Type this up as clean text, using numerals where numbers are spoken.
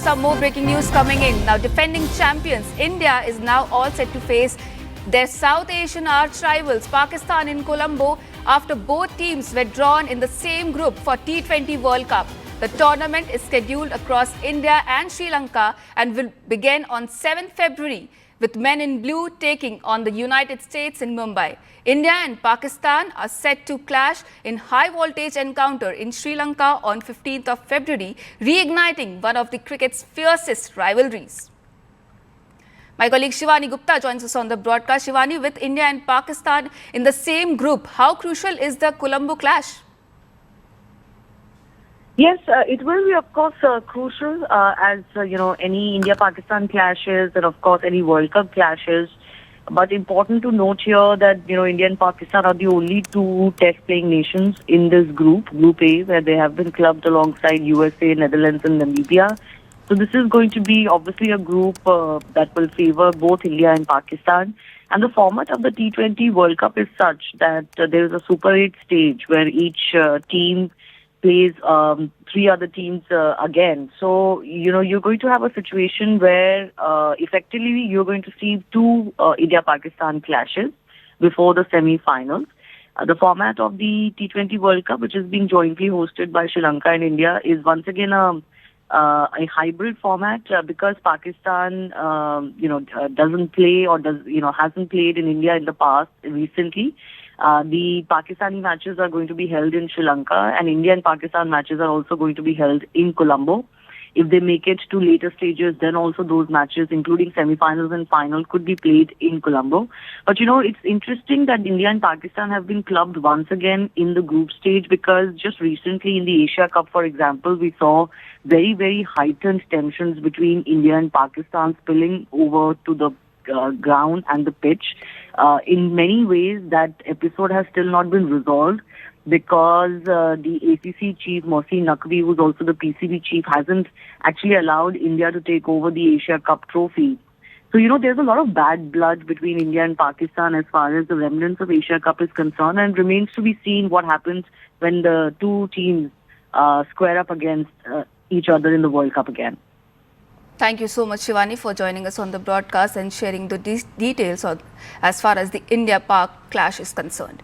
some more breaking news coming in. Now, defending champions, India is now all set to face their South Asian arch rivals, Pakistan in Colombo, after both teams were drawn in the same group for T20 World Cup. The tournament is scheduled across India and Sri Lanka and will begin on 7th February, with men in blue taking on the United States in Mumbai. India and Pakistan are set to clash in high-voltage encounter in Sri Lanka on 15th of February, reigniting one of the cricket's fiercest rivalries. My colleague Shivani Gupta joins us on the broadcast. Shivani, with India and Pakistan in the same group, how crucial is the Colombo clash? Yes, it will be, of course, crucial as, any India-Pakistan clashes and, of course, any World Cup clashes. But important to note here that, India and Pakistan are the only two test-playing nations in this group, Group A, where they have been clubbed alongside USA, Netherlands and Namibia. So this is going to be, obviously, a group that will favor both India and Pakistan. And the format of the T20 World Cup is such that there is a Super 8 stage where each team plays three other teams again. So, you're going to have a situation where effectively you're going to see two India-Pakistan clashes before the semi-finals. The format of the T20 World Cup, which is being jointly hosted by Sri Lanka and India, is once again a hybrid format because Pakistan, doesn't play or hasn't played in India in the past recently. The Pakistani matches are going to be held in Sri Lanka, and India and Pakistan matches are also going to be held in Colombo. If they make it to later stages, then also those matches, including semi-finals and final, could be played in Colombo. But, it's interesting that India and Pakistan have been clubbed once again in the group stage because just recently in the Asia Cup, for example, we saw very, very heightened tensions between India and Pakistan spilling over to the ground and the pitch. In many ways, that episode has still not been resolved because the ACC chief, Mohsin Naqvi, who's also the PCB chief, hasn't actually allowed India to take over the Asia Cup trophy. So, there's a lot of bad blood between India and Pakistan as far as the remnants of Asia Cup is concerned, and remains to be seen what happens when the two teams square up against each other in the World Cup again. Thank you so much, Shivani, for joining us on the broadcast and sharing the details as far as the India-Pak clash is concerned.